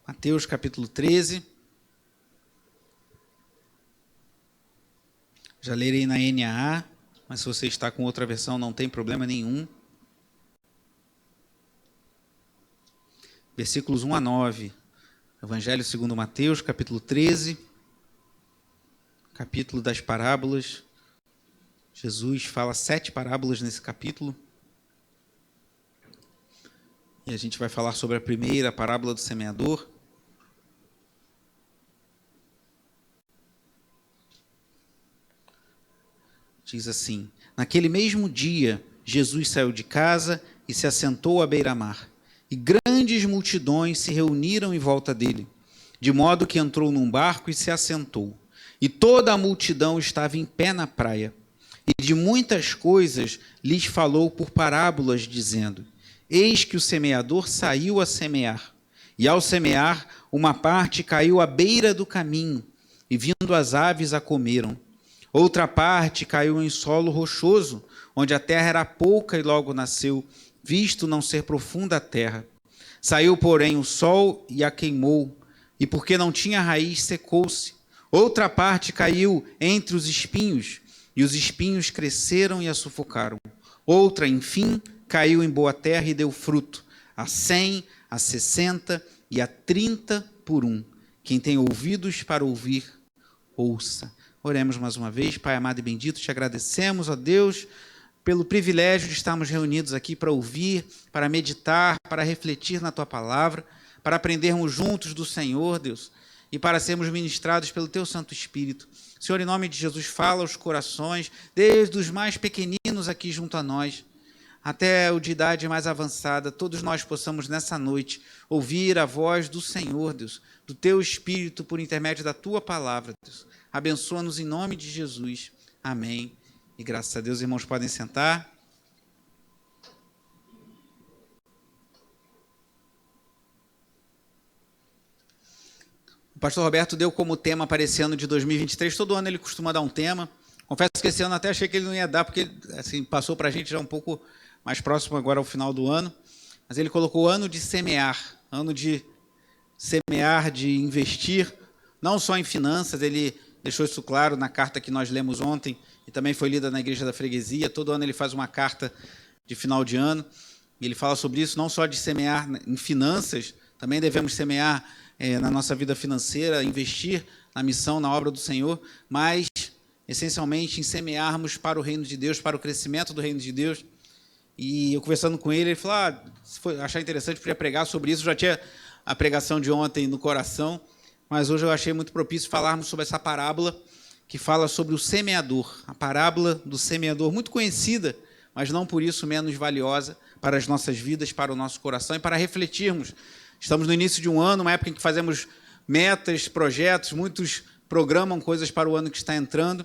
Mateus capítulo 13. Já lerei na NAA, mas se você está com outra versão não tem problema nenhum. Versículos 1 a 9. Evangelho segundo Mateus, capítulo 13. Capítulo das parábolas. Jesus fala 7 parábolas nesse capítulo. E a gente vai falar sobre a primeira, a parábola do semeador. Diz assim: naquele mesmo dia, Jesus saiu de casa e se assentou à beira-mar. E grandes multidões se reuniram em volta dele, de modo que entrou num barco e se assentou. E toda a multidão estava em pé na praia. E de muitas coisas lhes falou por parábolas, dizendo: eis que o semeador saiu a semear. E ao semear, uma parte caiu à beira do caminho, e vindo as aves a comeram. Outra parte caiu em solo rochoso, onde a terra era pouca e logo nasceu, visto não ser profunda a terra. Saiu, porém, o sol e a queimou, e porque não tinha raiz, secou-se. Outra parte caiu entre os espinhos, e os espinhos cresceram e a sufocaram. Outra, enfim, caiu em boa terra e deu fruto, a 100, a 60 e a 30 por um. Quem tem ouvidos para ouvir, ouça. Oremos mais uma vez. Pai amado e bendito, te agradecemos, ó Deus, pelo privilégio de estarmos reunidos aqui para ouvir, para meditar, para refletir na Tua palavra, para aprendermos juntos do Senhor, Deus, e para sermos ministrados pelo Teu Santo Espírito. Senhor, em nome de Jesus, fala aos corações, desde os mais pequeninos aqui junto a nós, até o de idade mais avançada, todos nós possamos nessa noite ouvir a voz do Senhor, Deus, do Teu Espírito por intermédio da Tua palavra, Deus. Abençoa-nos em nome de Jesus. Amém. E graças a Deus, irmãos, podem sentar. O pastor Roberto deu como tema para esse ano de 2023. Todo ano ele costuma dar um tema. Confesso que esse ano até achei que ele não ia dar, porque assim, passou para a gente já um pouco mais próximo agora ao final do ano. Mas ele colocou ano de semear, de investir, não só em finanças. Ele deixou isso claro na carta que nós lemos ontem e também foi lida na Igreja da Freguesia. Todo ano ele faz uma carta de final de ano e ele fala sobre isso, não só de semear em finanças, também devemos semear na nossa vida financeira, investir na missão, na obra do Senhor, mas essencialmente em semearmos para o reino de Deus, para o crescimento do reino de Deus. E eu conversando com ele, ele falou, se for achar interessante, podia pregar sobre isso. Eu já tinha a pregação de ontem no coração, mas hoje eu achei muito propício falarmos sobre essa parábola que fala sobre o semeador, a parábola do semeador, muito conhecida, mas não por isso menos valiosa para as nossas vidas, para o nosso coração e para refletirmos. Estamos no início de um ano, uma época em que fazemos metas, projetos, muitos programam coisas para o ano que está entrando,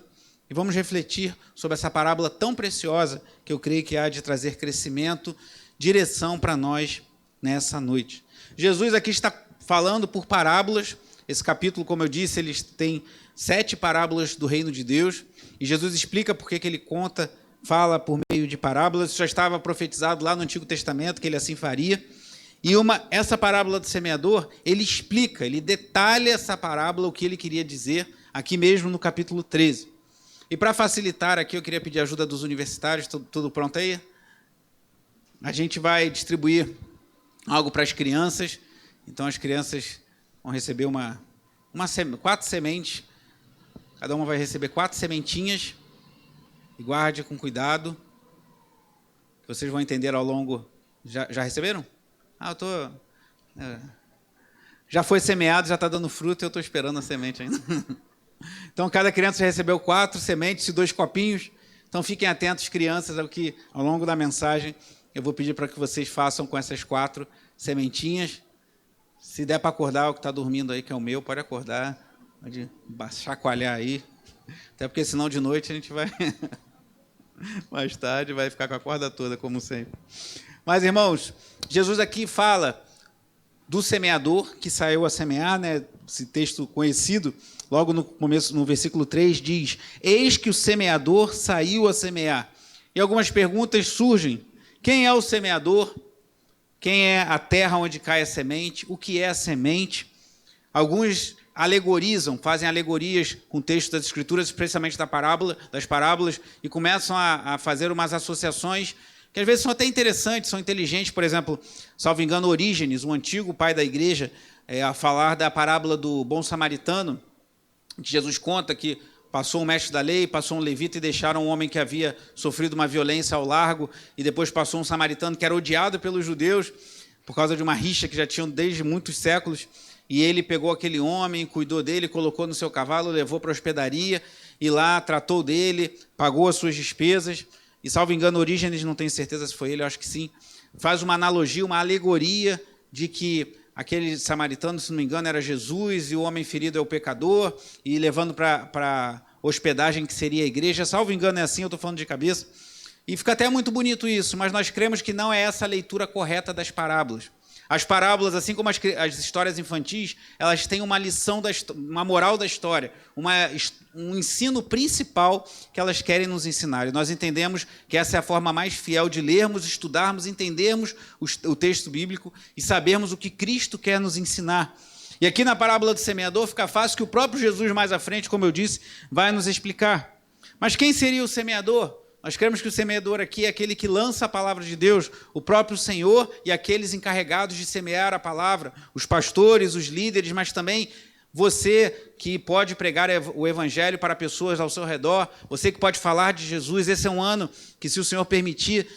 e vamos refletir sobre essa parábola tão preciosa que eu creio que há de trazer crescimento, direção para nós nessa noite. Jesus aqui está falando por parábolas. Esse capítulo, como eu disse, ele tem 7 parábolas do reino de Deus, e Jesus explica por que ele fala por meio de parábolas. Isso já estava profetizado lá no Antigo Testamento, que ele assim faria. E essa parábola do semeador, ele explica, ele detalha essa parábola, o que ele queria dizer, aqui mesmo no capítulo 13. E para facilitar aqui, eu queria pedir a ajuda dos universitários. Tudo pronto aí? A gente vai distribuir algo para as crianças, então as crianças vão receber 4 sementes, cada uma vai receber 4 sementinhas, e guarde com cuidado, que vocês vão entender ao longo. Já receberam? Já foi semeado, já está dando fruto, e eu estou esperando a semente ainda. Então, cada criança recebeu 4 sementes e 2 copinhos, então fiquem atentos, crianças, ao que ao longo da mensagem eu vou pedir para que vocês façam com essas 4 sementinhas. Se der para acordar, o que está dormindo aí, que é o meu, pode acordar, pode chacoalhar aí, até porque senão de noite a gente vai, mais tarde, vai ficar com a corda toda, como sempre. Mas, irmãos, Jesus aqui fala do semeador que saiu a semear, né? Esse texto conhecido, logo no começo, no versículo 3, diz: eis que o semeador saiu a semear. E algumas perguntas surgem. Quem é o semeador? Quem é a terra onde cai a semente? O que é a semente? Alguns alegorizam, fazem alegorias com textos das Escrituras, especialmente das parábolas, e começam a fazer umas associações que às vezes são até interessantes, são inteligentes. Por exemplo, salvo engano, Orígenes, um antigo pai da igreja, a falar da parábola do bom samaritano, que Jesus conta que passou um mestre da lei, passou um levita e deixaram um homem que havia sofrido uma violência ao largo, e depois passou um samaritano que era odiado pelos judeus por causa de uma rixa que já tinham desde muitos séculos. E ele pegou aquele homem, cuidou dele, colocou no seu cavalo, levou para a hospedaria e lá tratou dele, pagou as suas despesas. E, salvo engano, Orígenes, não tenho certeza se foi ele, eu acho que sim, faz uma analogia, uma alegoria de que aquele samaritano, se não me engano, era Jesus e o homem ferido é o pecador, e levando para a hospedagem que seria a igreja. Salvo engano, é assim, eu estou falando de cabeça. E fica até muito bonito isso, mas nós cremos que não é essa a leitura correta das parábolas. As parábolas, assim como as histórias infantis, elas têm uma lição, uma moral da história, um ensino principal que elas querem nos ensinar. E nós entendemos que essa é a forma mais fiel de lermos, estudarmos, entendermos o texto bíblico e sabermos o que Cristo quer nos ensinar. E aqui na parábola do semeador fica fácil que o próprio Jesus, mais à frente, como eu disse, vai nos explicar. Mas quem seria o semeador? Nós cremos que o semeador aqui é aquele que lança a palavra de Deus, o próprio Senhor e aqueles encarregados de semear a palavra, os pastores, os líderes, mas também você que pode pregar o evangelho para pessoas ao seu redor, você que pode falar de Jesus. Esse é um ano que, se o Senhor permitir,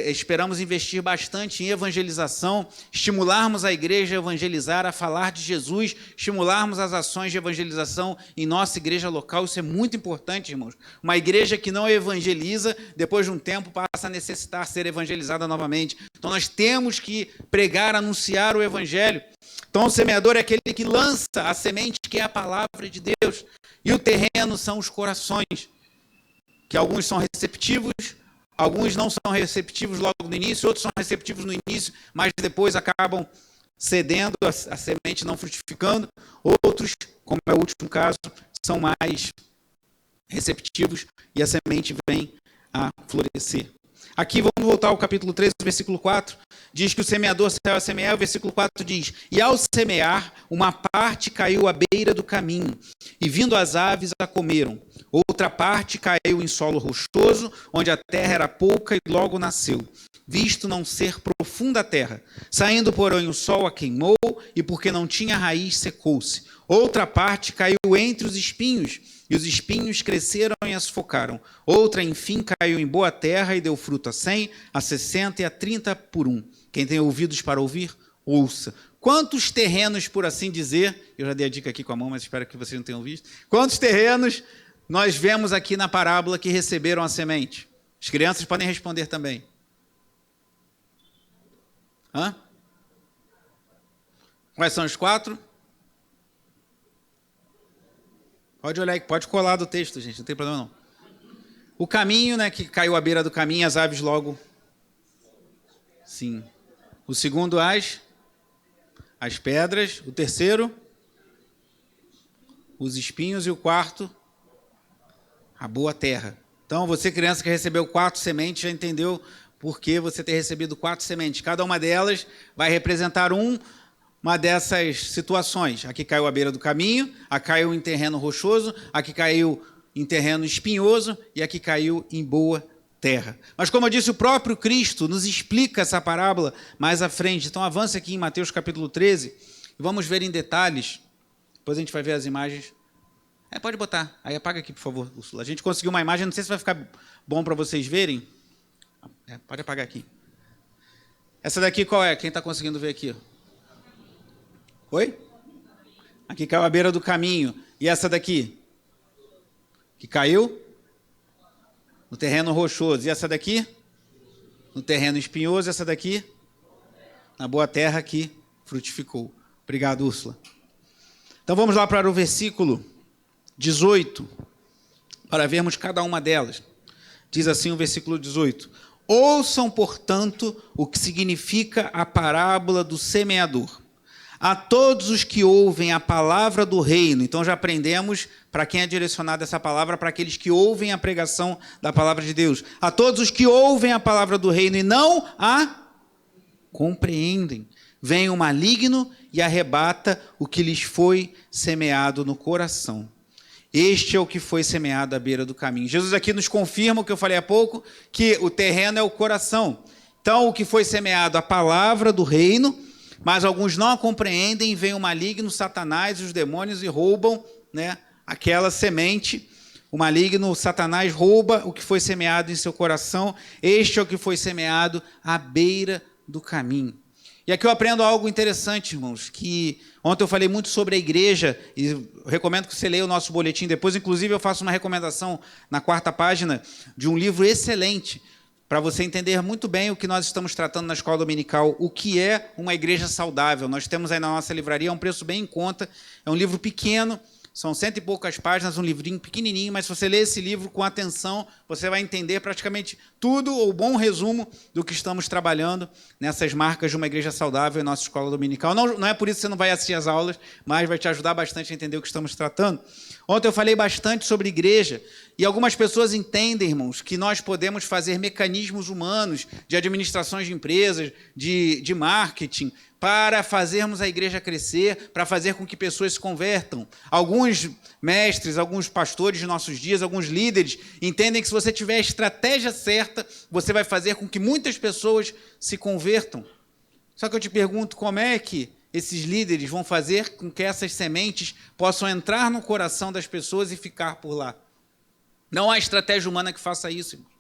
esperamos investir bastante em evangelização, estimularmos a igreja a evangelizar, a falar de Jesus, estimularmos as ações de evangelização em nossa igreja local. Isso é muito importante, irmãos. Uma igreja que não evangeliza, depois de um tempo, passa a necessitar ser evangelizada novamente. Então, nós temos que pregar, anunciar o evangelho. Então, o semeador é aquele que lança a semente, que é a palavra de Deus. E o terreno são os corações, que alguns são receptivos, alguns não são receptivos logo no início, outros são receptivos no início, mas depois acabam cedendo, a semente não frutificando. Outros, como é o último caso, são mais receptivos e a semente vem a florescer. Aqui vamos voltar ao capítulo 13, versículo 4. Diz que o semeador saiu a semear. O versículo 4 diz: e ao semear, uma parte caiu à beira do caminho, e vindo as aves a comeram. Outra parte caiu em solo rochoso, onde a terra era pouca e logo nasceu, visto não ser profunda a terra. Saindo, porém, o sol a queimou, e porque não tinha raiz, secou-se. Outra parte caiu entre os espinhos, e os espinhos cresceram e a sufocaram. Outra, enfim, caiu em boa terra e deu fruto a 100, a 60 e a 30 por um. Quem tem ouvidos para ouvir, ouça. Quantos terrenos, por assim dizer, eu já dei a dica aqui com a mão, mas espero que vocês não tenham visto. Quantos terrenos nós vemos aqui na parábola que receberam a semente? As crianças podem responder também. Hã? Quais são os 4? Pode olhar aí, pode colar do texto, gente, não tem problema não. O caminho, né, que caiu à beira do caminho, as aves logo. Sim. O segundo, as pedras. O terceiro, os espinhos. E o quarto, a boa terra. Então, você, criança que recebeu 4 sementes, já entendeu por que você ter recebido 4 sementes. Cada uma delas vai representar uma dessas situações. Aqui caiu à beira do caminho, aqui caiu em terreno rochoso, aqui caiu em terreno espinhoso e aqui caiu em boa terra. Mas, como eu disse, o próprio Cristo nos explica essa parábola mais à frente. Então, avance aqui em Mateus capítulo 13 e vamos ver em detalhes. Depois a gente vai ver as imagens. Pode botar. Aí apaga aqui, por favor, Úrsula. A gente conseguiu uma imagem, não sei se vai ficar bom para vocês verem. Pode apagar aqui. Essa daqui qual é? Quem está conseguindo ver aqui? Oi? Aqui caiu à beira do caminho. E essa daqui? Que caiu no terreno rochoso. E essa daqui? No terreno espinhoso. E essa daqui? Na boa terra que frutificou. Obrigado, Úrsula. Então vamos lá para o versículo 18, para vermos cada uma delas. Diz assim o versículo 18: ouçam, portanto, o que significa a parábola do semeador. A todos os que ouvem a palavra do reino. Então já aprendemos para quem é direcionada essa palavra, para aqueles que ouvem a pregação da palavra de Deus. A todos os que ouvem a palavra do reino e não a compreendem. vem o maligno e arrebata o que lhes foi semeado no coração. Este é o que foi semeado à beira do caminho. Jesus aqui nos confirma o que eu falei há pouco, que o terreno é o coração. Então, o que foi semeado, a palavra do reino, mas alguns não a compreendem, vem o maligno, Satanás e os demônios e roubam, né, aquela semente. O maligno, Satanás, rouba o que foi semeado em seu coração. Este é o que foi semeado à beira do caminho. E aqui eu aprendo algo interessante, irmãos, que ontem eu falei muito sobre a igreja, e eu recomendo que você leia o nosso boletim depois. Inclusive, eu faço uma recomendação na 4ª página de um livro excelente, para você entender muito bem o que nós estamos tratando na escola dominical, o que é uma igreja saudável. Nós temos aí na nossa livraria, é um preço bem em conta, é um livro pequeno, são 100 e poucas páginas, um livrinho pequenininho, mas se você ler esse livro com atenção, você vai entender praticamente tudo, ou bom resumo do que estamos trabalhando nessas marcas de uma igreja saudável em nossa escola dominical. Não é por isso que você não vai assistir às aulas, mas vai te ajudar bastante a entender o que estamos tratando. Ontem eu falei bastante sobre igreja, e algumas pessoas entendem, irmãos, que nós podemos fazer mecanismos humanos de administrações de empresas, de marketing, para fazermos a igreja crescer, para fazer com que pessoas se convertam. Alguns mestres, alguns pastores de nossos dias, alguns líderes, entendem que se você tiver a estratégia certa, você vai fazer com que muitas pessoas se convertam. Só que eu te pergunto, como é que esses líderes vão fazer com que essas sementes possam entrar no coração das pessoas e ficar por lá? Não há estratégia humana que faça isso, irmão.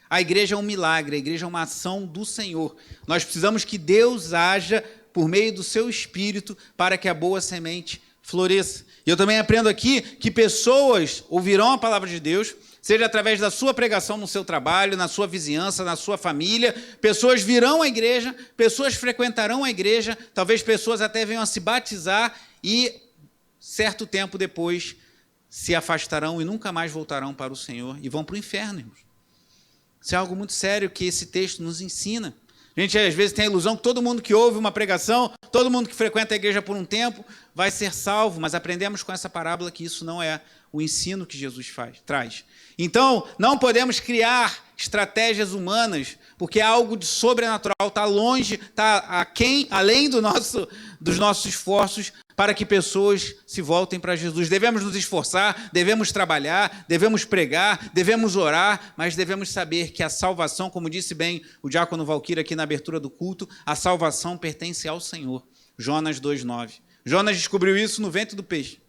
A igreja é um milagre, a igreja é uma ação do Senhor. Nós precisamos que Deus haja por meio do seu Espírito para que a boa semente floresça. E eu também aprendo aqui que pessoas ouvirão a palavra de Deus, seja através da sua pregação no seu trabalho, na sua vizinhança, na sua família. Pessoas virão à igreja, pessoas frequentarão a igreja, talvez pessoas até venham a se batizar e, certo tempo depois, se afastarão e nunca mais voltarão para o Senhor e vão para o inferno, irmãos. Isso é algo muito sério que esse texto nos ensina. A gente, às vezes, tem a ilusão que todo mundo que ouve uma pregação, todo mundo que frequenta a igreja por um tempo, vai ser salvo, mas aprendemos com essa parábola que isso não é o ensino que Jesus traz. Então, não podemos criar estratégias humanas, porque é algo de sobrenatural, está longe, está além dos nossos esforços, para que pessoas se voltem para Jesus. Devemos nos esforçar, devemos trabalhar, devemos pregar, devemos orar, mas devemos saber que a salvação, como disse bem o diácono Valquírio aqui na abertura do culto, a salvação pertence ao Senhor. Jonas 2,9. Jonas descobriu isso no ventre do peixe.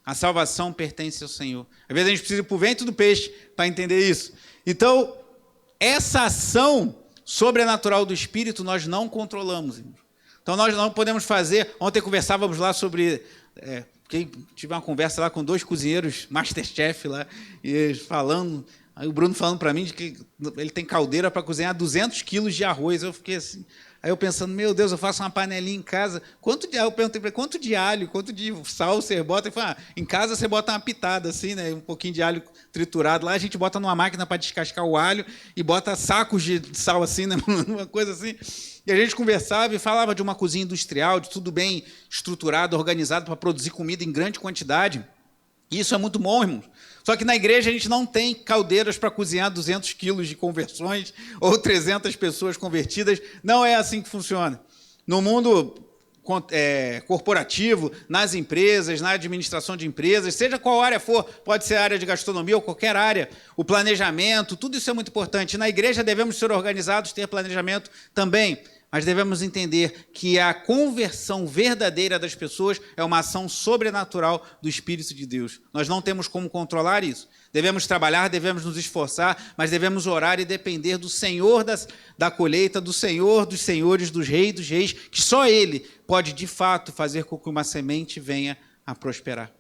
A salvação pertence ao Senhor. Às vezes a gente precisa ir para o ventre do peixe para entender isso. Então, essa ação sobrenatural do Espírito nós não controlamos, irmãos. Então, nós não podemos fazer... Ontem conversávamos lá sobre... tive uma conversa lá com 2 cozinheiros, Masterchef lá, e eles falando... Aí o Bruno falando para mim de que ele tem caldeira para cozinhar 200 quilos de arroz. Eu fiquei assim... Aí eu pensando, meu Deus, eu faço uma panelinha em casa. Eu perguntei para ele, quanto de alho, quanto de sal você bota? Ele falou, em casa você bota uma pitada assim, né? Um pouquinho de alho triturado. Lá a gente bota numa máquina para descascar o alho e bota sacos de sal assim, né? Uma coisa assim. E a gente conversava e falava de uma cozinha industrial, de tudo bem estruturado, organizado para produzir comida em grande quantidade. E isso é muito bom, irmãos. Só que na igreja a gente não tem caldeiras para cozinhar 200 quilos de conversões ou 300 pessoas convertidas. Não é assim que funciona. No mundo corporativo, nas empresas, na administração de empresas, seja qual área for, pode ser a área de gastronomia ou qualquer área, o planejamento, tudo isso é muito importante. Na igreja devemos ser organizados, ter planejamento também, mas devemos entender que a conversão verdadeira das pessoas é uma ação sobrenatural do Espírito de Deus. Nós não temos como controlar isso. Devemos trabalhar, devemos nos esforçar, mas devemos orar e depender do Senhor da colheita, do Senhor dos senhores, dos reis, que só Ele pode, de fato, fazer com que uma semente venha a prosperar.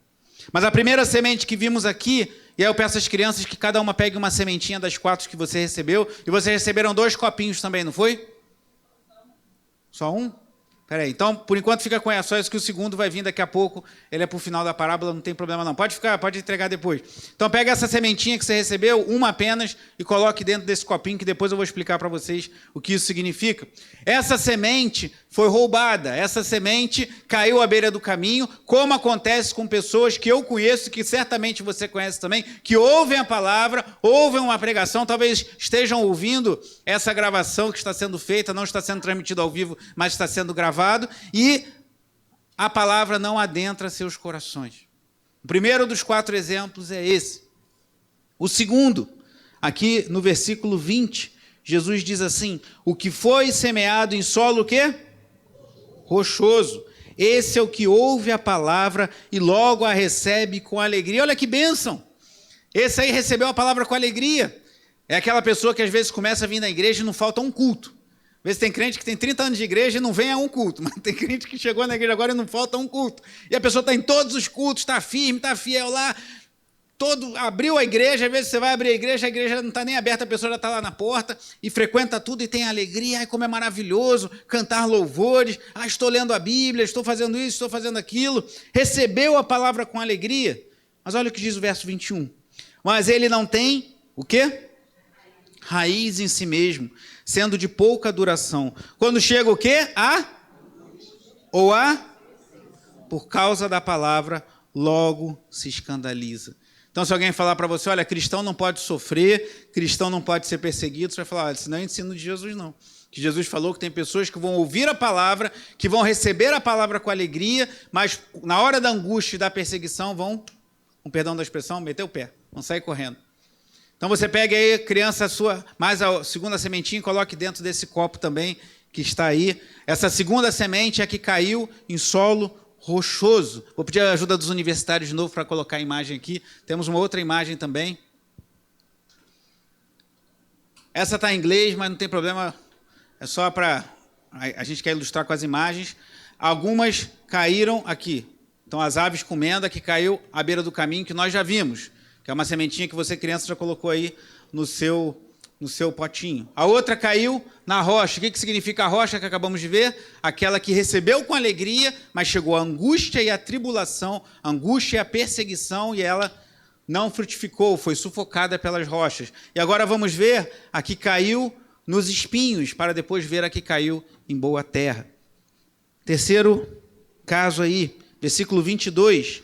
Mas a primeira semente que vimos aqui, e aí eu peço às crianças que cada uma pegue uma sementinha das 4 que você recebeu, e vocês receberam 2 copinhos também, não foi? Só um? Espera aí. Então, por enquanto, fica com essa. Só isso que o segundo vai vir daqui a pouco. Ele é para o final da parábola, não tem problema não. Pode entregar depois. Então, pega essa sementinha que você recebeu, uma apenas, e coloque dentro desse copinho, que depois eu vou explicar para vocês o que isso significa. Essa semente foi roubada. Essa semente caiu à beira do caminho, como acontece com pessoas que eu conheço, que certamente você conhece também, que ouvem a palavra, ouvem uma pregação, talvez estejam ouvindo essa gravação que está sendo feita, não está sendo transmitida ao vivo, mas está sendo gravado, e a palavra não adentra seus corações. O primeiro dos 4 exemplos é esse. O segundo, aqui no versículo 20, Jesus diz assim: o que foi semeado em solo o quê? Rochoso. Esse é o que ouve a palavra e logo a recebe com alegria. Olha que bênção! Esse aí recebeu a palavra com alegria. É aquela pessoa que às vezes começa a vir na igreja e não falta um culto. Às vezes tem crente que tem 30 anos de igreja e não vem a um culto, mas tem crente que chegou na igreja agora e não falta um culto. E a pessoa está em todos os cultos, está firme, está fiel lá, abriu a igreja, às vezes você vai abrir a igreja não está nem aberta, a pessoa já está lá na porta e frequenta tudo e tem alegria. Ai, como é maravilhoso cantar louvores, estou lendo a Bíblia, estou fazendo isso, estou fazendo aquilo. Recebeu a palavra com alegria. Mas olha o que diz o verso 21. Mas ele não tem o quê? Raiz em si mesmo, sendo de pouca duração. Quando chega o quê? Por causa da palavra, logo se escandaliza. Então, se alguém falar para você, olha, cristão não pode sofrer, cristão não pode ser perseguido, você vai falar, olha, isso não é ensino de Jesus, não. Que Jesus falou que tem pessoas que vão ouvir a palavra, que vão receber a palavra com alegria, mas na hora da angústia e da perseguição vão, com perdão da expressão, meter o pé, vão sair correndo. Então, você pega aí, criança sua, mais a segunda sementinha, e coloque dentro desse copo também, que está aí. Essa segunda semente é a que caiu em solo rochoso. Vou pedir a ajuda dos universitários de novo para colocar a imagem aqui. Temos uma outra imagem também. Essa está em inglês, mas não tem problema. É só para... A gente quer ilustrar com as imagens. Algumas caíram aqui. Então, as aves comendo, a que caiu à beira do caminho, que nós já vimos. Que é uma sementinha que você, criança, já colocou aí no seu potinho. A outra caiu na rocha. O que significa a rocha que acabamos de ver? Aquela que recebeu com alegria, mas chegou a angústia e a tribulação, a angústia e a perseguição, e ela não frutificou, foi sufocada pelas rochas. E agora vamos ver a que caiu nos espinhos, para depois ver a que caiu em boa terra. Terceiro caso aí, versículo 22.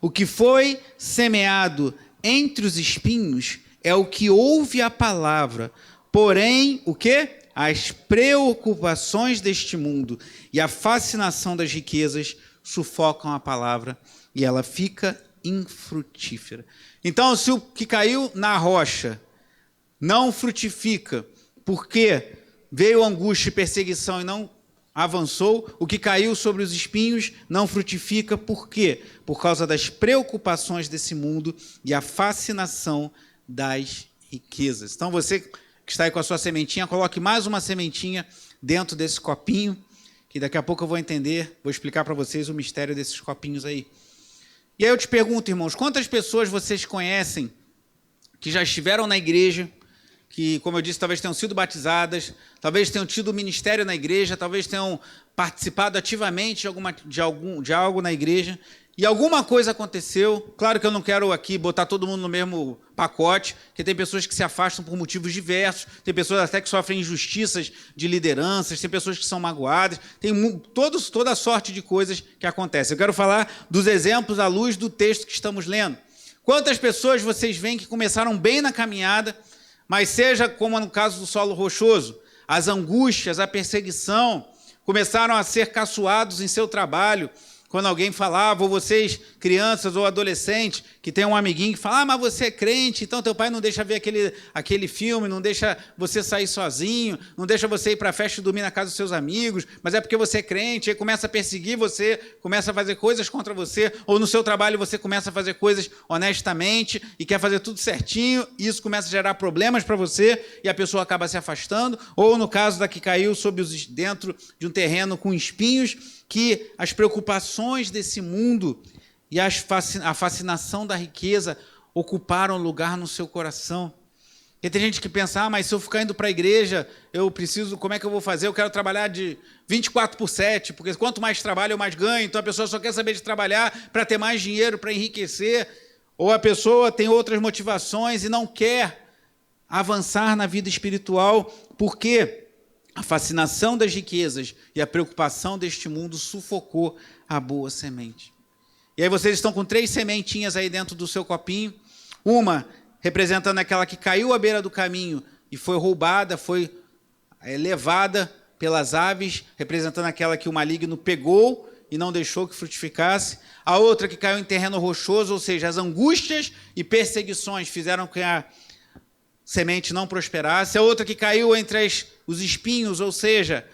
O que foi semeado entre os espinhos é o que ouve a palavra, porém, o quê? As preocupações deste mundo e a fascinação das riquezas sufocam a palavra e ela fica infrutífera. Então, se o que caiu na rocha não frutifica, porque veio angústia e perseguição e não avançou, o que caiu sobre os espinhos não frutifica, por quê? Por causa das preocupações desse mundo e a fascinação das riquezas. Então, você que está aí com a sua sementinha, coloque mais uma sementinha dentro desse copinho, que daqui a pouco eu vou explicar para vocês o mistério desses copinhos aí. E aí eu te pergunto, irmãos, quantas pessoas vocês conhecem que já estiveram na igreja, que, como eu disse, talvez tenham sido batizadas, talvez tenham tido ministério na igreja, talvez tenham participado ativamente de algo na igreja, e alguma coisa aconteceu. Claro que eu não quero aqui botar todo mundo no mesmo pacote, porque tem pessoas que se afastam por motivos diversos, tem pessoas até que sofrem injustiças de lideranças, tem pessoas que são magoadas, tem toda sorte de coisas que acontecem. Eu quero falar dos exemplos à luz do texto que estamos lendo. Quantas pessoas vocês veem que começaram bem na caminhada, mas seja como no caso do solo rochoso, as angústias, a perseguição, começaram a ser caçoados em seu trabalho, quando alguém falava, ou vocês, crianças ou adolescentes, que tem um amiguinho que fala, mas você é crente, então teu pai não deixa ver aquele filme, não deixa você sair sozinho, não deixa você ir para a festa e dormir na casa dos seus amigos, mas é porque você é crente, aí começa a perseguir você, começa a fazer coisas contra você, ou no seu trabalho você começa a fazer coisas honestamente e quer fazer tudo certinho, e isso começa a gerar problemas para você e a pessoa acaba se afastando, ou no caso da que caiu dentro de um terreno com espinhos, que as preocupações desse mundo e a fascinação da riqueza ocuparam lugar no seu coração. E tem gente que pensa, mas se eu ficar indo para a igreja, como é que eu vou fazer? Eu quero trabalhar de 24/7, porque quanto mais trabalho, eu mais ganho. Então a pessoa só quer saber de trabalhar para ter mais dinheiro, para enriquecer. Ou a pessoa tem outras motivações e não quer avançar na vida espiritual, porque A fascinação das riquezas e a preocupação deste mundo sufocou a boa semente. E aí vocês estão com 3 sementinhas aí dentro do seu copinho. Uma representando aquela que caiu à beira do caminho e foi roubada, foi levada pelas aves, representando aquela que o maligno pegou e não deixou que frutificasse. A outra que caiu em terreno rochoso, ou seja, as angústias e perseguições fizeram que a semente não prosperasse. A outra que caiu entre os espinhos, ou seja,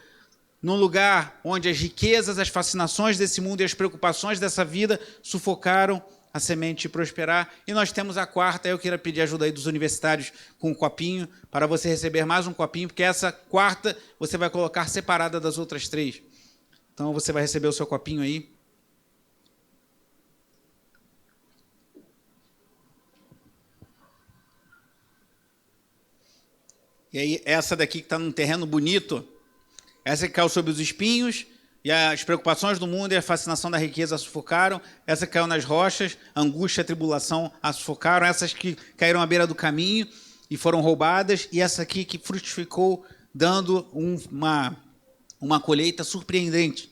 num lugar onde as riquezas, as fascinações desse mundo e as preocupações dessa vida sufocaram a semente de prosperar. E nós temos a quarta. Eu queria pedir ajuda aí dos universitários com um copinho, para você receber mais um copinho, porque essa quarta você vai colocar separada das outras 3. Então você vai receber o seu copinho aí. E aí, essa daqui que está num terreno bonito, essa que caiu sobre os espinhos, e as preocupações do mundo e a fascinação da riqueza a sufocaram. Essa que caiu nas rochas, a angústia e a tribulação a sufocaram. Essas que caíram à beira do caminho e foram roubadas. E essa aqui que frutificou, dando uma colheita surpreendente.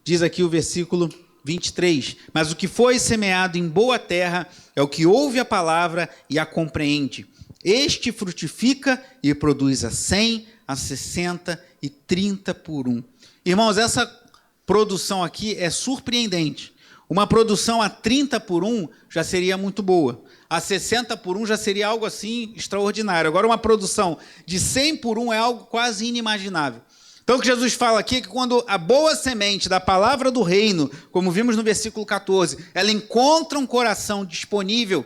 Diz aqui o versículo 23. Mas o que foi semeado em boa terra é o que ouve a palavra e a compreende. Este frutifica e produz a 100, a 60 e 30 por 1. Irmãos, essa produção aqui é surpreendente. Uma produção a 30 por 1 já seria muito boa. A 60 por 1 já seria algo assim extraordinário. Agora, uma produção de 100 por 1 é algo quase inimaginável. Então, o que Jesus fala aqui é que quando a boa semente da palavra do reino, como vimos no versículo 14, ela encontra um coração disponível,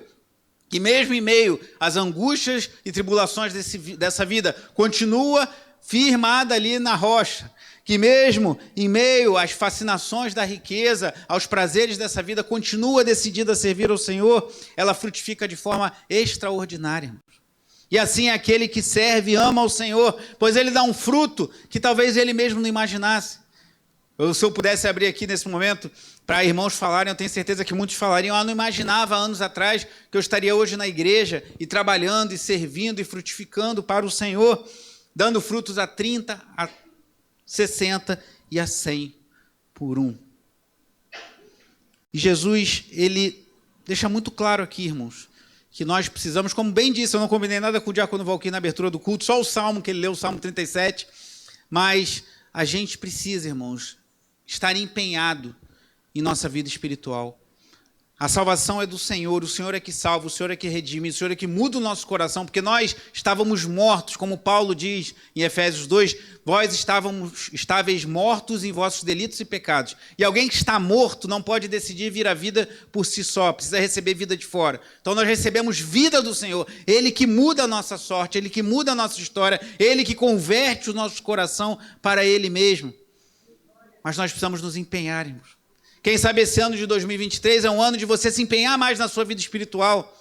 que mesmo em meio às angústias e tribulações dessa vida, continua firmada ali na rocha, que mesmo em meio às fascinações da riqueza, aos prazeres dessa vida, continua decidida a servir ao Senhor, ela frutifica de forma extraordinária. E assim é aquele que serve e ama ao Senhor, pois ele dá um fruto que talvez ele mesmo não imaginasse. Se eu pudesse abrir aqui nesse momento para irmãos falarem, eu tenho certeza que muitos falariam: não imaginava anos atrás que eu estaria hoje na igreja e trabalhando e servindo e frutificando para o Senhor, dando frutos a 30, a 60 e a 100 por 1. E Jesus, ele deixa muito claro aqui, irmãos, que nós precisamos, como bem disse, eu não combinei nada com o diácono Valquim na abertura do culto, só o Salmo que ele leu, o Salmo 37, mas a gente precisa, irmãos, estar empenhado em nossa vida espiritual. A salvação é do Senhor, o Senhor é que salva, o Senhor é que redime, o Senhor é que muda o nosso coração, porque nós estávamos mortos, como Paulo diz em Efésios 2, vós estáveis mortos em vossos delitos e pecados. E alguém que está morto não pode decidir vir à vida por si só, precisa receber vida de fora. Então nós recebemos vida do Senhor, Ele que muda a nossa sorte, Ele que muda a nossa história, Ele que converte o nosso coração para Ele mesmo. Mas nós precisamos nos empenhar, irmãos. Quem sabe esse ano de 2023 é um ano de você se empenhar mais na sua vida espiritual.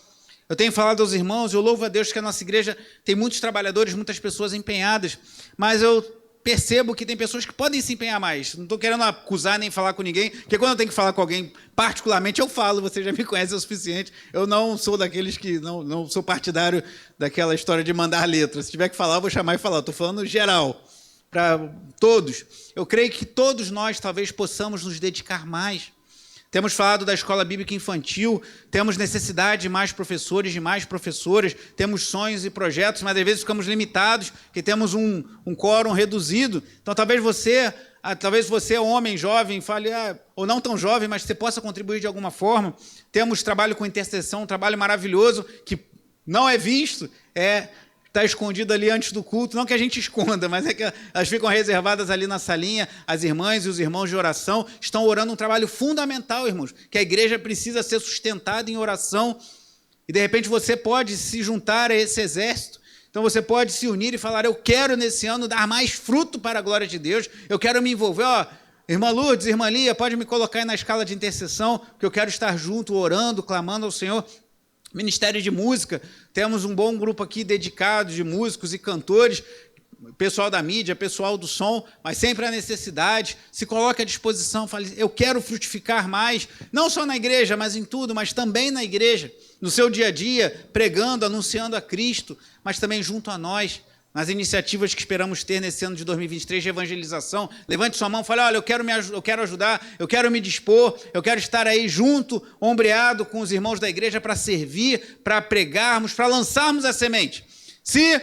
Eu tenho falado aos irmãos, eu louvo a Deus que a nossa igreja tem muitos trabalhadores, muitas pessoas empenhadas, mas eu percebo que tem pessoas que podem se empenhar mais. Não estou querendo acusar nem falar com ninguém, porque quando eu tenho que falar com alguém, particularmente, eu falo, você já me conhece o suficiente. Eu não sou daqueles que, não sou partidário daquela história de mandar letra. Se tiver que falar, eu vou chamar e falar. Estou falando geral, para todos. Eu creio que todos nós talvez possamos nos dedicar mais. Temos falado da escola bíblica infantil, temos necessidade de mais professores, de mais professoras, temos sonhos e projetos, mas às vezes ficamos limitados, porque temos um quórum reduzido. Então talvez você, homem, jovem, fale, ou não tão jovem, mas você possa contribuir de alguma forma. Temos trabalho com intercessão, um trabalho maravilhoso, que não é visto, está escondido ali antes do culto, não que a gente esconda, mas é que elas ficam reservadas ali na salinha, as irmãs e os irmãos de oração estão orando um trabalho fundamental, irmãos, que a igreja precisa ser sustentada em oração, e de repente você pode se juntar a esse exército, então você pode se unir e falar: eu quero nesse ano dar mais fruto para a glória de Deus, eu quero me envolver, irmã Lourdes, irmã Lia, pode me colocar aí na escala de intercessão, porque eu quero estar junto, orando, clamando ao Senhor. Ministério de música, temos um bom grupo aqui dedicado de músicos e cantores, pessoal da mídia, pessoal do som, mas sempre a necessidade, se coloque à disposição, fale: eu quero frutificar mais, não só na igreja, mas em tudo, mas também na igreja, no seu dia a dia, pregando, anunciando a Cristo, mas também junto a nós, nas iniciativas que esperamos ter nesse ano de 2023 de evangelização. Levante sua mão e fale, olha, eu quero ajudar, eu quero me dispor, eu quero estar aí junto, ombreado com os irmãos da igreja para servir, para pregarmos, para lançarmos a semente. Se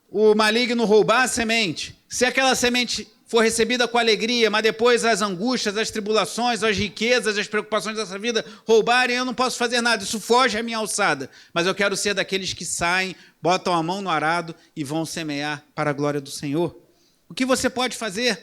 o maligno roubar a semente, se aquela semente for recebida com alegria, mas depois as angústias, as tribulações, as riquezas, as preocupações dessa vida roubarem, eu não posso fazer nada, isso foge à minha alçada. Mas eu quero ser daqueles que saem, botam a mão no arado e vão semear para a glória do Senhor. O que você pode fazer?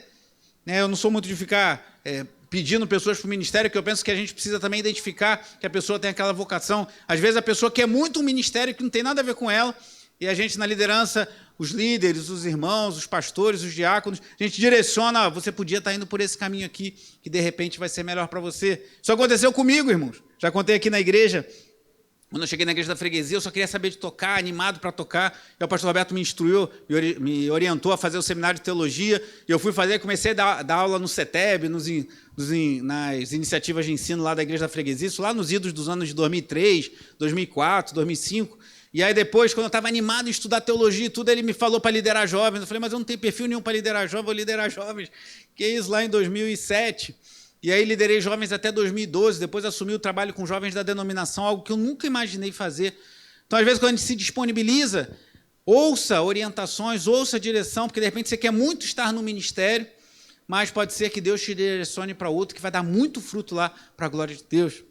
Eu não sou muito de ficar pedindo pessoas para o ministério, que eu penso que a gente precisa também identificar que a pessoa tem aquela vocação. Às vezes a pessoa quer muito um ministério que não tem nada a ver com ela, e a gente na liderança, os líderes, os irmãos, os pastores, os diáconos, a gente direciona, você podia estar indo por esse caminho aqui, que de repente vai ser melhor para você. Isso aconteceu comigo, irmãos. Já contei aqui na igreja. Quando eu cheguei na igreja da freguesia, eu só queria saber de tocar, animado para tocar. E o pastor Roberto me instruiu, me orientou a fazer o seminário de teologia. E eu fui fazer, comecei a dar aula no CETEB, nas iniciativas de ensino lá da igreja da freguesia, isso lá nos idos dos anos de 2003, 2004, 2005. E aí depois, quando eu estava animado em estudar teologia e tudo, ele me falou para liderar jovens. Eu falei, mas eu não tenho perfil nenhum para liderar jovens, vou liderar jovens. Que isso, lá em 2007. E aí liderei jovens até 2012, depois assumi o trabalho com jovens da denominação, algo que eu nunca imaginei fazer. Então, às vezes, quando a gente se disponibiliza, ouça orientações, ouça direção, porque de repente você quer muito estar no ministério, mas pode ser que Deus te direcione para outro, que vai dar muito fruto lá para a glória de Deus.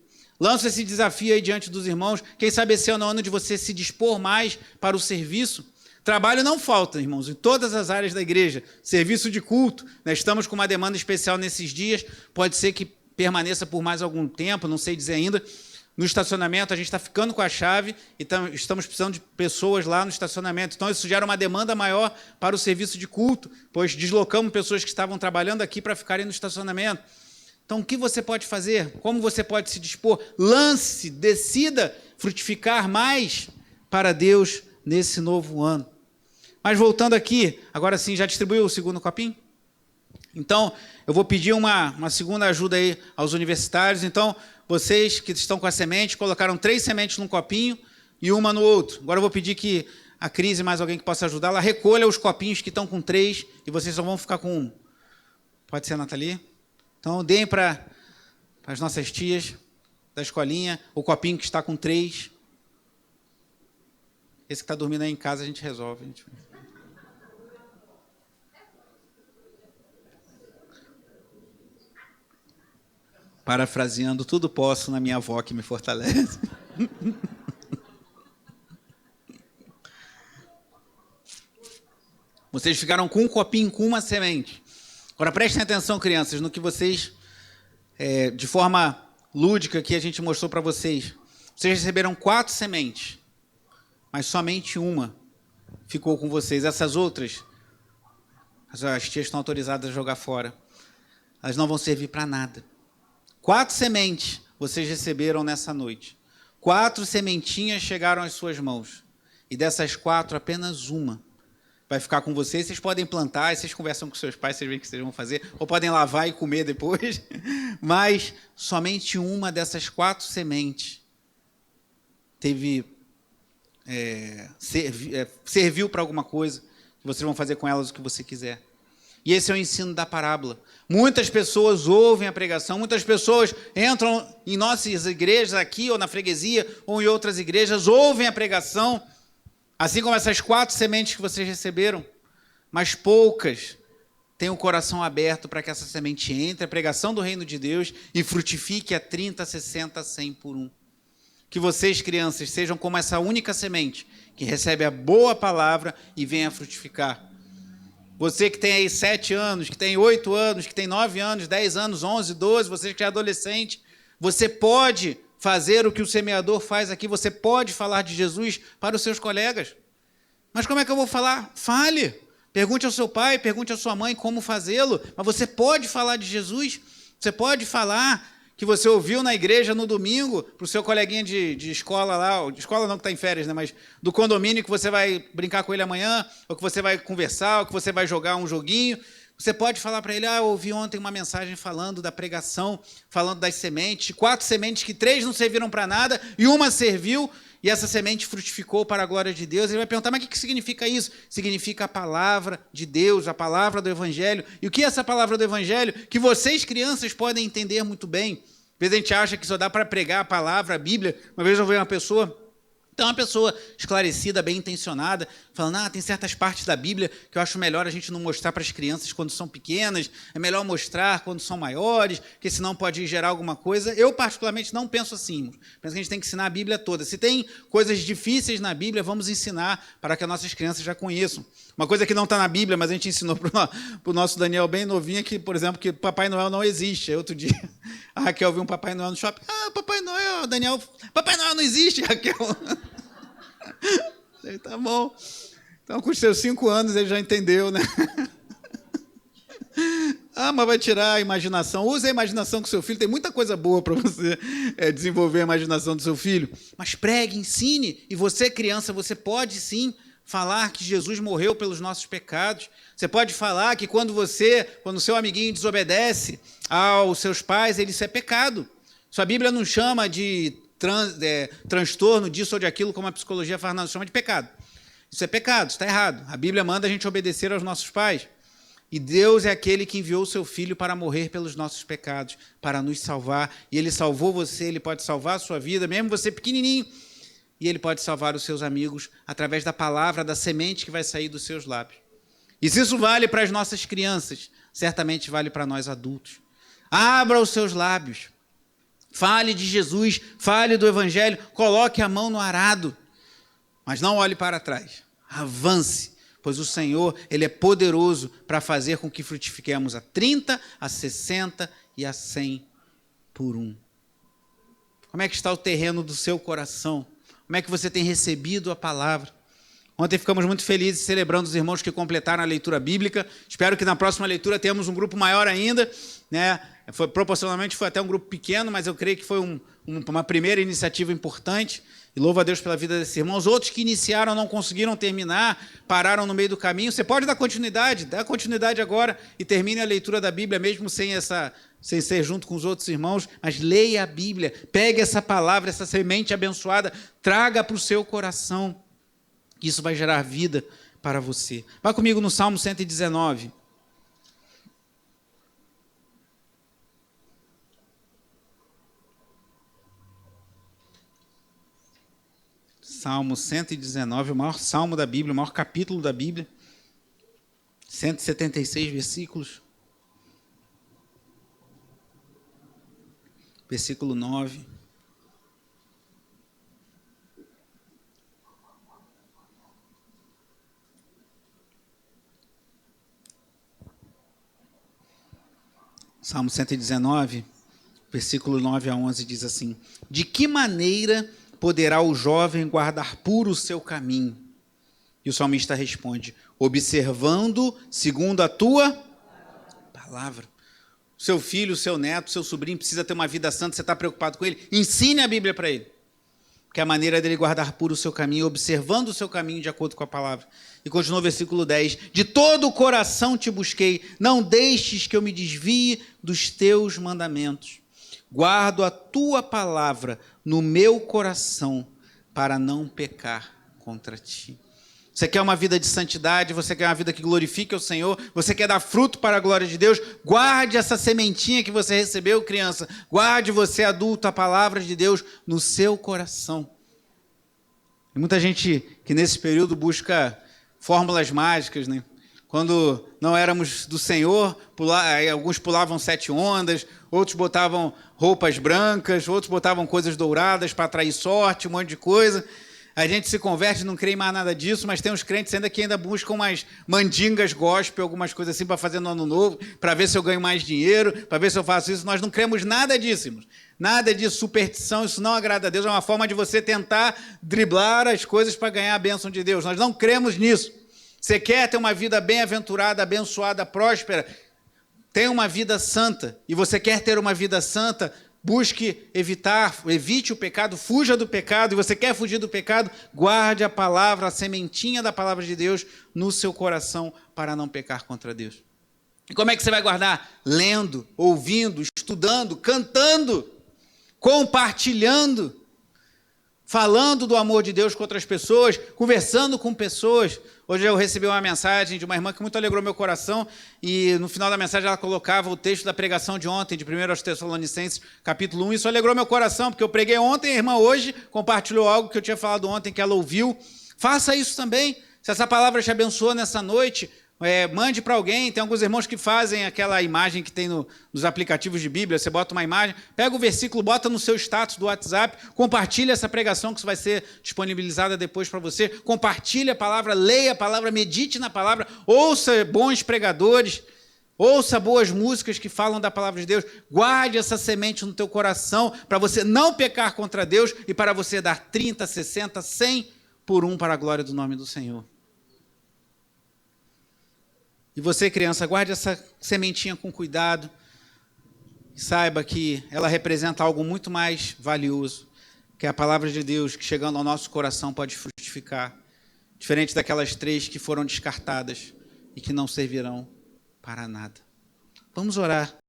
Lança esse desafio aí diante dos irmãos. Quem sabe esse ano é o ano de você se dispor mais para o serviço. Trabalho não falta, irmãos, em todas as áreas da igreja. Serviço de culto, estamos com uma demanda especial nesses dias. Pode ser que permaneça por mais algum tempo, não sei dizer ainda. No estacionamento, a gente está ficando com a chave e estamos precisando de pessoas lá no estacionamento. Então, isso gera uma demanda maior para o serviço de culto, pois deslocamos pessoas que estavam trabalhando aqui para ficarem no estacionamento. Então, o que você pode fazer? Como você pode se dispor? Lance, decida frutificar mais para Deus nesse novo ano. Mas voltando aqui, agora sim, já distribuiu o segundo copinho? Então, eu vou pedir uma segunda ajuda aí aos universitários. Então, vocês que estão com a semente, colocaram 3 sementes num copinho e uma no outro. Agora eu vou pedir que a Cris e mais alguém que possa ajudar, ela recolha os copinhos que estão com 3 e vocês só vão ficar com 1. Pode ser, Nathalie? Então, deem para as nossas tias da escolinha o copinho que está com 3. Esse que está dormindo aí em casa, a gente resolve. Parafraseando, tudo posso na minha avó que me fortalece. Vocês ficaram com um copinho, com uma semente. Agora, prestem atenção, crianças, no que vocês, de forma lúdica, que a gente mostrou para vocês. Vocês receberam 4 sementes, mas somente uma ficou com vocês. Essas outras, as tias estão autorizadas a jogar fora. Elas não vão servir para nada. 4 sementes vocês receberam nessa noite. 4 sementinhas chegaram às suas mãos. E dessas 4, apenas uma vai ficar com vocês. Vocês podem plantar, vocês conversam com seus pais, vocês veem o que vocês vão fazer, ou podem lavar e comer depois. Mas somente uma dessas 4 sementes serviu para alguma coisa, que vocês vão fazer com elas o que você quiser. E esse é o ensino da parábola. Muitas pessoas ouvem a pregação, muitas pessoas entram em nossas igrejas aqui, ou na freguesia, ou em outras igrejas, ouvem a pregação, assim como essas 4 sementes que vocês receberam, mas poucas têm o coração aberto para que essa semente entre, a pregação do reino de Deus, e frutifique a 30, 60, 100 por 1. Que vocês, crianças, sejam como essa única semente, que recebe a boa palavra e venha frutificar. Você que tem aí 7 anos, que tem 8 anos, que tem 9 anos, 10 anos, 11, 12, você que é adolescente, você pode fazer o que o semeador faz aqui, você pode falar de Jesus para os seus colegas. Mas como é que eu vou falar? Fale. Pergunte ao seu pai, pergunte à sua mãe como fazê-lo, mas você pode falar de Jesus, você pode falar que você ouviu na igreja no domingo, para o seu coleguinha de escola lá, de escola não que está em férias, né, mas do condomínio que você vai brincar com ele amanhã, ou que você vai conversar, ou que você vai jogar um joguinho. Você pode falar para ele, eu ouvi ontem uma mensagem falando da pregação, falando das sementes, 4 sementes que 3 não serviram para nada e uma serviu, e essa semente frutificou para a glória de Deus, ele vai perguntar, mas o que significa isso? Significa a palavra de Deus, a palavra do Evangelho. E o que é essa palavra do Evangelho? Que vocês, crianças, podem entender muito bem. Às vezes a gente acha que só dá para pregar a palavra, a Bíblia. Uma vez eu vi uma pessoa... Então, uma pessoa esclarecida, bem intencionada, falando, tem certas partes da Bíblia que eu acho melhor a gente não mostrar para as crianças quando são pequenas, é melhor mostrar quando são maiores, porque senão pode gerar alguma coisa. Eu, particularmente, não penso assim. Penso que a gente tem que ensinar a Bíblia toda. Se tem coisas difíceis na Bíblia, vamos ensinar para que as nossas crianças já conheçam. Uma coisa que não está na Bíblia, mas a gente ensinou para o nosso Daniel bem novinho, que, por exemplo, que Papai Noel não existe. Aí, outro dia, a Raquel viu um Papai Noel no shopping. Papai Noel, Daniel, Papai Noel não existe, Raquel. Tá bom. Então, com os seus 5 anos, ele já entendeu, né? Mas vai tirar a imaginação. Use a imaginação com seu filho. Tem muita coisa boa para você desenvolver a imaginação do seu filho. Mas pregue, ensine. E você, criança, você pode sim falar que Jesus morreu pelos nossos pecados. Você pode falar que quando o seu amiguinho desobedece aos seus pais, isso é pecado. Sua Bíblia não chama de transtorno disso ou de aquilo, como a psicologia faz, não, chama de pecado. Isso é pecado, está errado. A Bíblia manda a gente obedecer aos nossos pais. E Deus é aquele que enviou o seu Filho para morrer pelos nossos pecados, para nos salvar. E Ele salvou você, Ele pode salvar a sua vida, mesmo você pequenininho. E Ele pode salvar os seus amigos através da palavra, da semente que vai sair dos seus lábios. E se isso vale para as nossas crianças, certamente vale para nós adultos. Abra os seus lábios. Fale de Jesus, fale do Evangelho, coloque a mão no arado, mas não olhe para trás. Avance, pois o Senhor, Ele é poderoso para fazer com que frutifiquemos a 30, a 60 e a 100 por 1. Como é que está o terreno do seu coração? Como é que você tem recebido a palavra? Ontem ficamos muito felizes celebrando os irmãos que completaram a leitura bíblica. Espero que na próxima leitura tenhamos um grupo maior ainda, né? Proporcionalmente foi até um grupo pequeno, mas eu creio que foi uma primeira iniciativa importante. E louvo a Deus pela vida desses irmãos. Outros que iniciaram não conseguiram terminar, pararam no meio do caminho. Você pode dar continuidade agora e termine a leitura da Bíblia, mesmo sem ser junto com os outros irmãos, mas leia a Bíblia, pegue essa palavra, essa semente abençoada, traga para o seu coração. Isso vai gerar vida para você. Vá comigo no Salmo 119. Salmo 119, o maior salmo da Bíblia, o maior capítulo da Bíblia. 176 versículos. Versículo 9. Salmo 119, versículo 9 a 11 diz assim: De que maneira poderá o jovem guardar puro o seu caminho? E o salmista responde: observando segundo a tua palavra. O seu filho, o seu neto, o seu sobrinho precisa ter uma vida santa, você está preocupado com ele? Ensine a Bíblia para ele. Porque a maneira dele guardar puro o seu caminho, observando o seu caminho de acordo com a palavra. E continua o versículo 10. De todo o coração te busquei, não deixes que eu me desvie dos teus mandamentos. Guardo a tua palavra no meu coração para não pecar contra ti. Você quer uma vida de santidade, você quer uma vida que glorifique o Senhor, você quer dar fruto para a glória de Deus, guarde essa sementinha que você recebeu, criança. Guarde você, adulto, a palavra de Deus no seu coração. Tem muita gente que nesse período busca fórmulas mágicas, né? Quando não éramos do Senhor, alguns pulavam 7 ondas, outros botavam roupas brancas, outros botavam coisas douradas para atrair sorte, um monte de coisa. A gente se converte, não crê em mais nada disso, mas tem uns crentes que ainda buscam umas mandingas gospel, algumas coisas assim para fazer no ano novo, para ver se eu ganho mais dinheiro, para ver se eu faço isso. Nós não cremos nada disso, irmãos. Nada de superstição, isso não agrada a Deus, é uma forma de você tentar driblar as coisas para ganhar a bênção de Deus. Nós não cremos nisso. Você quer ter uma vida bem-aventurada, abençoada, próspera, tenha uma vida santa, e você quer ter uma vida santa, evite o pecado, fuja do pecado, e você quer fugir do pecado, guarde a palavra, a sementinha da palavra de Deus no seu coração para não pecar contra Deus. E como é que você vai guardar? Lendo, ouvindo, estudando, cantando, compartilhando. falando do amor de Deus com outras pessoas, conversando com pessoas. Hoje eu recebi uma mensagem de uma irmã que muito alegrou meu coração, e no final da mensagem ela colocava o texto da pregação de ontem, de 1 aos Tessalonicenses, capítulo 1. Isso alegrou meu coração, porque eu preguei ontem, a irmã hoje compartilhou algo que eu tinha falado ontem, que ela ouviu. Faça isso também. Se essa palavra te abençoou nessa noite, mande para alguém. Tem alguns irmãos que fazem aquela imagem que tem nos aplicativos de Bíblia. Você bota uma imagem, pega o versículo, bota no seu status do WhatsApp, compartilha essa pregação que vai ser disponibilizada depois para você. Compartilhe a palavra, leia a palavra, medite na palavra, ouça bons pregadores, ouça boas músicas que falam da palavra de Deus. Guarde essa semente no teu coração para você não pecar contra Deus e para você dar 30, 60, 100 por um para a glória do nome do Senhor. E você, criança, guarde essa sementinha com cuidado e saiba que ela representa algo muito mais valioso, que é a palavra de Deus, que chegando ao nosso coração pode frutificar, diferente daquelas 3 que foram descartadas e que não servirão para nada. Vamos orar.